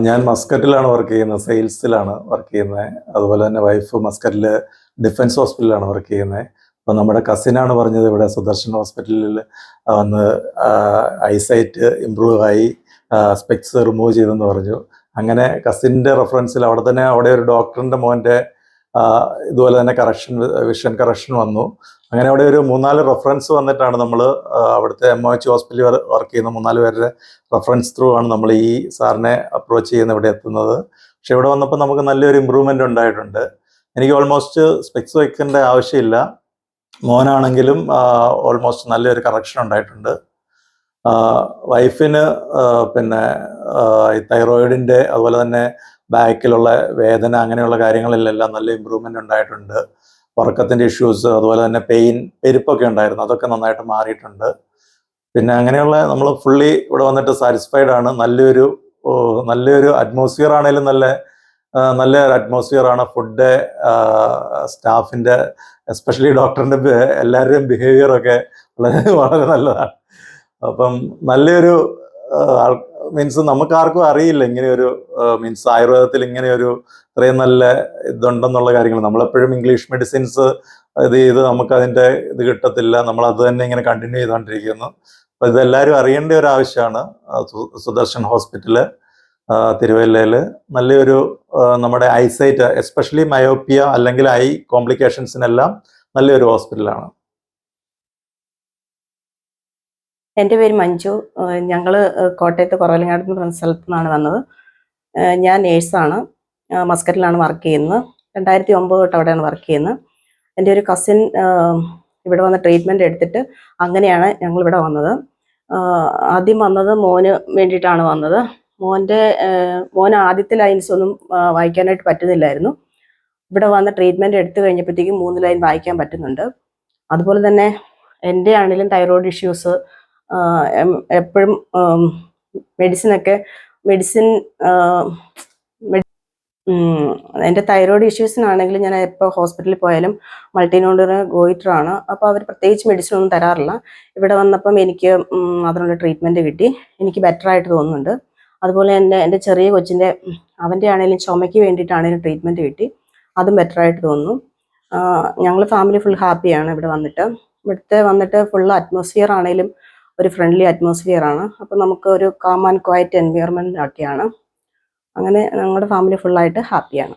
ഞാൻ മസ്കറ്റിലാണ് വർക്ക് ചെയ്യുന്നത്. സെയിൽസിലാണ് വർക്ക് ചെയ്യുന്നത്. അതുപോലെ തന്നെ വൈഫ് മസ്കറ്റിൽ ഡിഫൻസ് ഹോസ്പിറ്റലിലാണ് വർക്ക് ചെയ്യുന്നത്. അപ്പോൾ നമ്മുടെ കസിനാണ് പറഞ്ഞത് ഇവിടെ സുദർശൻ ഹോസ്പിറ്റലിൽ വന്ന് ഐസൈറ്റ് ഇമ്പ്രൂവ് ആയി, സ്പെക്സ് റിമൂവ് ചെയ്തെന്ന് പറഞ്ഞു. അങ്ങനെ കസിൻ്റെ റെഫറൻസിൽ അവിടെ ഒരു ഡോക്ടറിൻ്റെ മോൻ്റെ ഇതുപോലെ തന്നെ വിഷൻ കറക്ഷൻ വന്നു. അങ്ങനെ അവിടെ ഒരു 3-4 റെഫറൻസ് വന്നിട്ടാണ് നമ്മൾ അവിടുത്തെ MOH ഹോസ്പിറ്റലിൽ വർക്ക് ചെയ്യുന്ന 3-4 പേരുടെ റെഫറൻസ് ത്രൂ ആണ് നമ്മൾ ഈ സാറിനെ അപ്രോച്ച് ചെയ്യുന്ന ഇവിടെ എത്തുന്നത്. പക്ഷെ ഇവിടെ വന്നപ്പോൾ നമുക്ക് നല്ലൊരു ഇമ്പ്രൂവ്മെൻ്റ് ഉണ്ടായിട്ടുണ്ട്. എനിക്ക് ഓൾമോസ്റ്റ് സ്പെക്സ് വയ്ക്കേണ്ട ആവശ്യമില്ല. മോനാണെങ്കിലും ഓൾമോസ്റ്റ് നല്ലൊരു കറക്ഷൻ ഉണ്ടായിട്ടുണ്ട്. വൈഫിന് പിന്നെ ഈ തൈറോയിഡിൻ്റെ അതുപോലെ തന്നെ ബാക്കിലുള്ള വേദന അങ്ങനെയുള്ള കാര്യങ്ങളിലെല്ലാം നല്ല ഇമ്പ്രൂവ്മെൻ്റ് ഉണ്ടായിട്ടുണ്ട്. ഉറക്കത്തിൻ്റെ ഇഷ്യൂസ് അതുപോലെ തന്നെ പെരുപ്പൊക്കെ ഉണ്ടായിരുന്നു, അതൊക്കെ നന്നായിട്ട് മാറിയിട്ടുണ്ട്. പിന്നെ അങ്ങനെയുള്ള നമ്മൾ ഫുള്ളി ഇവിടെ വന്നിട്ട് സാറ്റിസ്ഫൈഡ് ആണ്. നല്ലൊരു അറ്റ്മോസ്ഫിയർ ആണെങ്കിലും നല്ലൊരു അറ്റ്മോസ്ഫിയർ ആണ്. ഫുഡ്, സ്റ്റാഫിൻ്റെ, എസ്പെഷ്യലി ഡോക്ടറിൻ്റെ എല്ലാവരുടെയും ബിഹേവിയറൊക്കെ വളരെ നല്ലതാണ്. അപ്പം നല്ലൊരു മീൻസ് നമുക്കാർക്കും അറിയില്ല ഇങ്ങനെയൊരു മീൻസ് ആയുർവേദത്തിൽ ഇങ്ങനെയൊരു ഇത്രയും നല്ല ഇതുണ്ടെന്നുള്ള കാര്യങ്ങൾ. നമ്മളെപ്പോഴും ഇംഗ്ലീഷ് മെഡിസിൻസ് ഇത് ചെയ്ത് നമുക്കതിൻ്റെ ഇത് കിട്ടത്തില്ല. നമ്മളത് തന്നെ ഇങ്ങനെ കണ്ടിന്യൂ ചെയ്തുകൊണ്ടിരിക്കുന്നു. അപ്പോൾ ഇതെല്ലാവരും അറിയേണ്ട ഒരു ആവശ്യമാണ്. സുദർശൻ ഹോസ്പിറ്റൽ തിരുവല്ലയിൽ നല്ലൊരു നമ്മുടെ ഐസൈറ്റ്, എസ്പെഷ്യലി മയോപ്പിയ അല്ലെങ്കിൽ ഐ കോംപ്ലിക്കേഷൻസിനെല്ലാം നല്ലൊരു ഹോസ്പിറ്റലാണ്. എൻ്റെ പേര് മഞ്ജു. ഞങ്ങൾ കോട്ടയത്ത് കുറവലങ്ങാട് എന്ന് പറഞ്ഞ സ്ഥലത്തു നിന്നാണ് വന്നത്. ഞാൻ നേഴ്സാണ്. മസ്കറ്റിലാണ് വർക്ക് ചെയ്യുന്നത്. 2009 തൊട്ട് അവിടെയാണ് വർക്ക് ചെയ്യുന്നത്. എൻ്റെ ഒരു കസിൻ ഇവിടെ വന്ന് ട്രീറ്റ്മെൻറ്റ് എടുത്തിട്ട് അങ്ങനെയാണ് ഞങ്ങളിവിടെ വന്നത്. ആദ്യം വന്നത് മോന് വേണ്ടിയിട്ടാണ് വന്നത്. മോന് ആദ്യത്തെ ലൈൻസ് ഒന്നും വായിക്കാനായിട്ട് പറ്റുന്നില്ലായിരുന്നു. ഇവിടെ വന്ന് ട്രീറ്റ്മെൻറ്റ് എടുത്തു കഴിഞ്ഞപ്പോഴത്തേക്കും 3 ലൈൻ വായിക്കാൻ പറ്റുന്നുണ്ട്. അതുപോലെ തന്നെ എൻ്റെ ആണെങ്കിലും തൈറോയ്ഡ് ഇഷ്യൂസ് എപ്പോഴും എൻ്റെ തൈറോയ്ഡ് ഇഷ്യൂസിനാണെങ്കിലും ഞാൻ എപ്പോൾ ഹോസ്പിറ്റലിൽ പോയാലും മൾട്ടിനോഡുലർ ഗോയിറ്ററാണ്. അപ്പോൾ അവർ പ്രത്യേകിച്ച് മെഡിസിൻ ഒന്നും തരാറില്ല. ഇവിടെ വന്നപ്പം എനിക്ക് അതിനുള്ള ട്രീറ്റ്മെൻറ്റ് കിട്ടി. എനിക്ക് ബെറ്റർ ആയിട്ട് തോന്നുന്നുണ്ട്. അതുപോലെ തന്നെ എൻ്റെ ചെറിയ കൊച്ചിൻ്റെ അവൻ്റെ ആണെങ്കിലും ചുമയ്ക്ക് വേണ്ടിയിട്ടാണെങ്കിലും ട്രീറ്റ്മെൻറ്റ് കിട്ടി. അതും ബെറ്റർ ആയിട്ട് തോന്നുന്നു. ഞങ്ങൾ ഫാമിലി ഫുൾ ഹാപ്പിയാണ് ഇവിടെ വന്നിട്ട് ഫുൾ അറ്റ്മോസ്ഫിയർ ആണെങ്കിലും ഒരു ഫ്രണ്ട്ലി അറ്റ്മോസ്ഫിയർ ആണ്. അപ്പോൾ നമുക്ക് ഒരു കാം ആൻഡ് ക്വയറ്റ് എൻവയറമെൻ്റ് ഒക്കെയാണ്. അങ്ങനെ ഞങ്ങളുടെ ഫാമിലി ഫുള്ളായിട്ട് ഹാപ്പിയാണ്.